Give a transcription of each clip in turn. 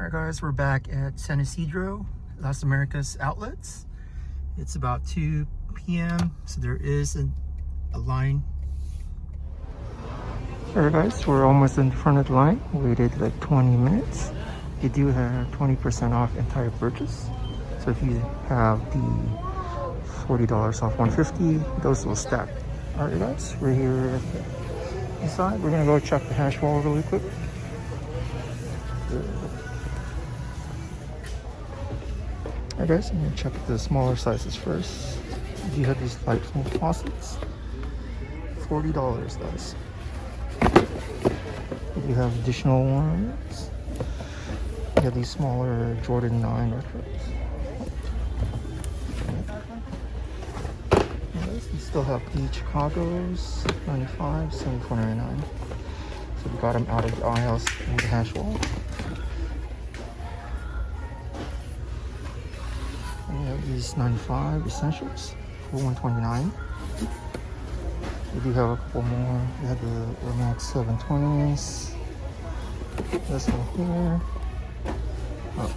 Alright guys, we're back at San Ysidro, Las Americas outlets. It's about 2 p.m. so there is a line. Alright guys, we're almost in front of the line. Waited like 20 minutes. You do have 20% off entire purchase. So if you have the $40 off $150, those will stack. Alright guys, we're here at the inside. We're gonna go check the hash wall really quick. Alright guys, I'm gonna check the smaller sizes first. You have these light foam faucets. $40 guys. You have additional ones. You have these smaller Jordan 9 retros. You still have the Chicago's 95, $74.99. So we got them out of the aisles in the hash wall. And we have these 95 essentials for $129. We do have a couple more. We have the Air Max 720s. This one here. Oh.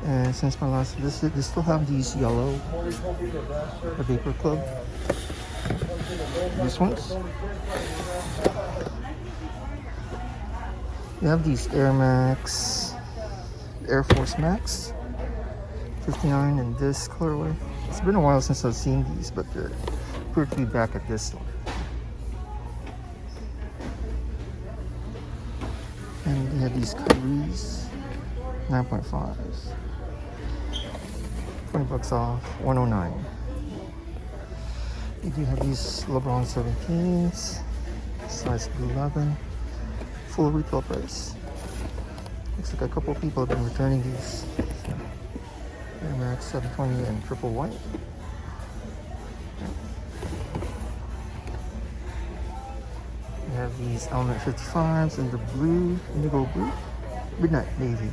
And since my last visit, they still have these yellow, the Vapor Club. These ones. We have these Air Max, Air Force Max, 59 in this colorway. It's been a while since I've seen these, but they're appear to be back at this store. And they have these Kyries, 9.5s. $20 off, $109. We do have these LeBron 17s, size 11, full retail price. Looks like a couple people have been returning these. Air Max 720 and triple white. We have these Element 55s in the blue, indigo blue, midnight navy.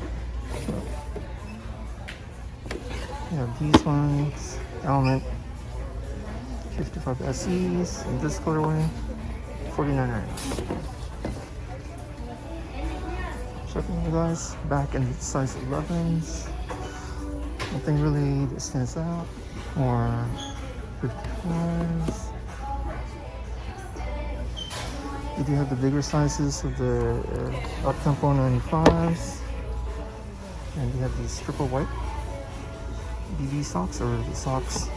We have these ones, Element 55 SEs in this colorway, $49.99. Checking you guys back in the size 11s. Nothing really that stands out. More 55s. You do have the bigger sizes of the up-tempo 95s. And you have these triple white BB socks, or the socks.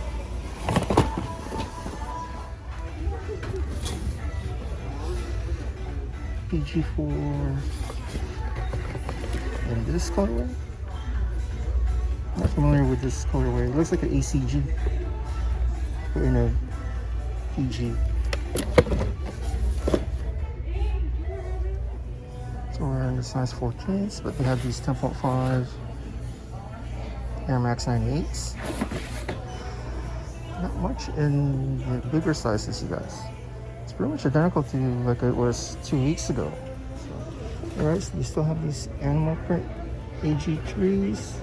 PG4 in this colorway. Not familiar with this colorway. It looks like an ACG, but in a PG. So we're in the size 14s, but they have these 10.5 Air Max 98s. Not much in the bigger sizes, you guys. It's pretty much identical to like it was 2 weeks ago. So, alright, so we still have these animal print AG3s.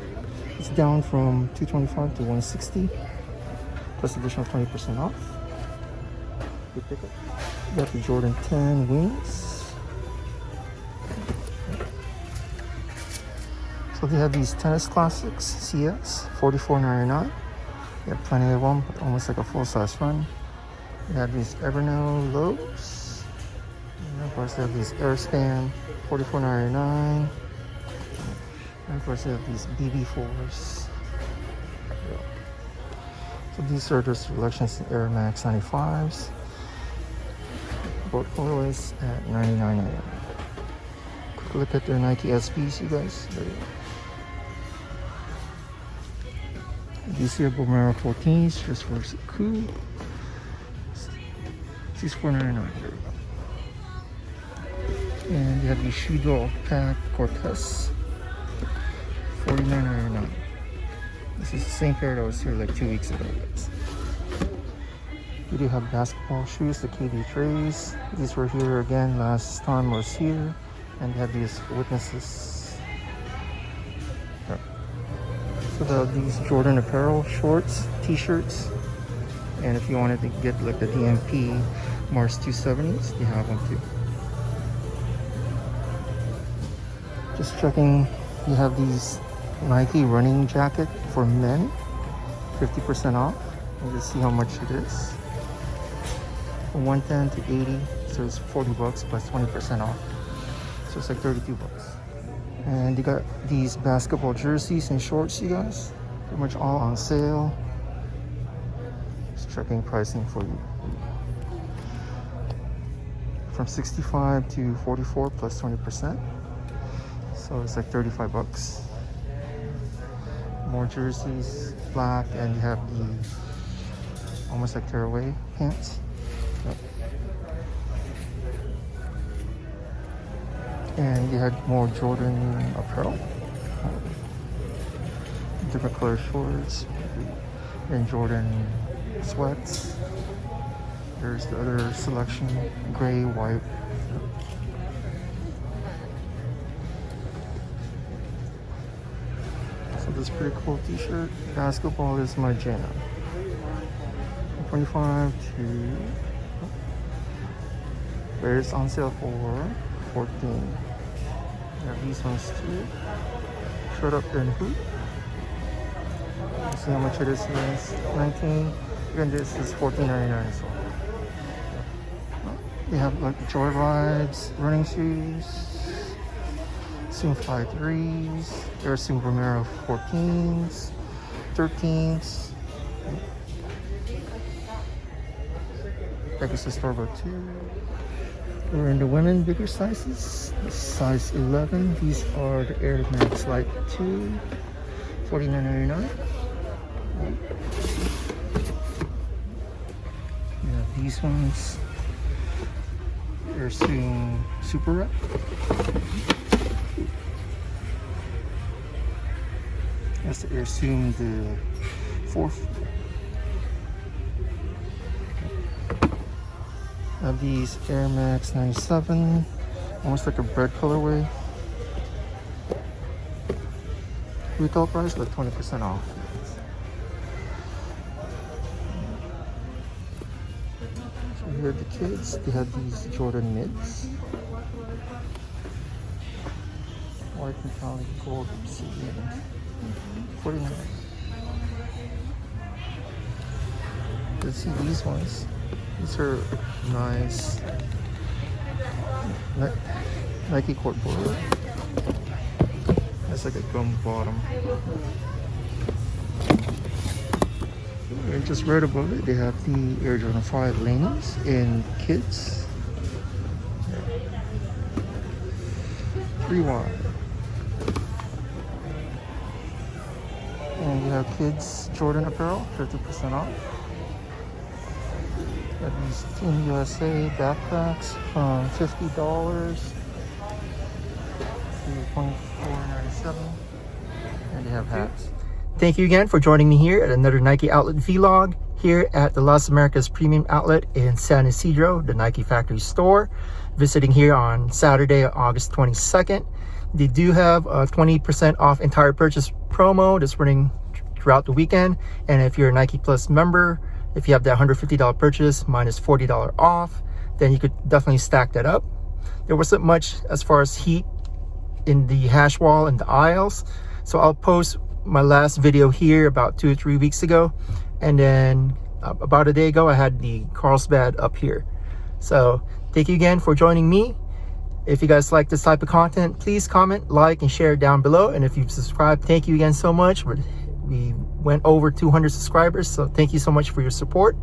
It's down from $225 to $160, plus additional 20% off. Good pickup. We got the Jordan 10 wings. So they have these tennis classics, CS, $44.99. They have plenty of them, almost like a full-size run. They have these Everno lows. And of course they have these Airspan, $44.99. And of course they have these BB4s. So these are just selections in Air Max 95s. Both colorways at $99.99. Quick look at their Nike SBs, you guys. There you go. These here Bomero 14s, just for cool. These $4.99. There we go. And you have the Ysidro Pack Cortez, $49.99. This is the same pair that was here like 2 weeks ago, guys. We do have basketball shoes, the KD Trays. These were here again last time I was here. And they have these Witnesses. So they have these Jordan apparel shorts, t-shirts. And if you wanted to get like the DMP Mars 270s, you have them too. Just checking, you have these Nike running jacket for men, 50% off. Let me just see how much it is. From 110 to 80, so it's 40 bucks plus 20% off. So it's like 32 bucks. And you got these basketball jerseys and shorts, you guys. Pretty much all on sale. Just checking pricing for you. From 65 to 44 plus 20%. So it's like 35 bucks. More jerseys, black, and you have the almost like tearaway pants. Yep. And you had more Jordan apparel. Different color shorts and Jordan sweats. There's the other selection, gray, white. So this pretty cool t-shirt. Basketball is my jam. 25 to... But it's on sale for 14. We have these ones too. Short up and hoop. See how much it is. 19. Again, this is $14.99 as well. They have like Joyrides, running shoes, Zoom Fly 3s, there's Zoom Romero 14s, 13s. Legacy Store about 2. We're in the women bigger sizes. Size 11. These are the Air Max Light 2, $49.99. We have these ones. Air Zoom Super Rep. That's the Air Zoom, the 4th. Have these Air Max 97, almost like a bread colorway. Retail price like 20% off. So here are the kids. They have these Jordan mids. White metallic gold obsidian. 49. Let's see these ones. These are nice. Nike court board. That's like a gum bottom. And just right above it, they have the Air Jordan 5 Laneys in kids. 3 wide. And you have kids Jordan apparel, 50% off. Got these Team USA backpacks from $50 to $24.97. And they have hats. Thank you again for joining me here at another Nike Outlet vlog here at the Las Americas Premium Outlet in San Ysidro, the Nike Factory Store. Visiting here on Saturday, August 22nd. They do have a 20% off entire purchase promo that's running throughout the weekend. And if you're a Nike Plus member, if you have that $150 purchase minus $40 off, then you could definitely stack that up. There wasn't much as far as heat in the hash wall and the aisles. So I'll post my last video here about 2 or 3 weeks ago. And then about a day ago, I had the Carlsbad up here. So thank you again for joining me. If you guys like this type of content, please comment, like, and share down below. And if you've subscribed, thank you again so much. We went over 200 subscribers, so thank you so much for your support.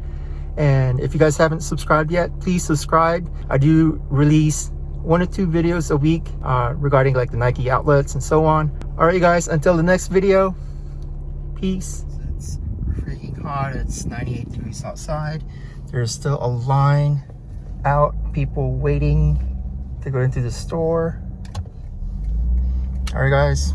And if you guys haven't subscribed yet, please subscribe. I do release 1 or 2 videos a week regarding like the Nike outlets and so on. All right, guys, until the next video, peace. It's freaking hot. It's 98 degrees outside. There's still a line out, people waiting to go into the store. All right, guys.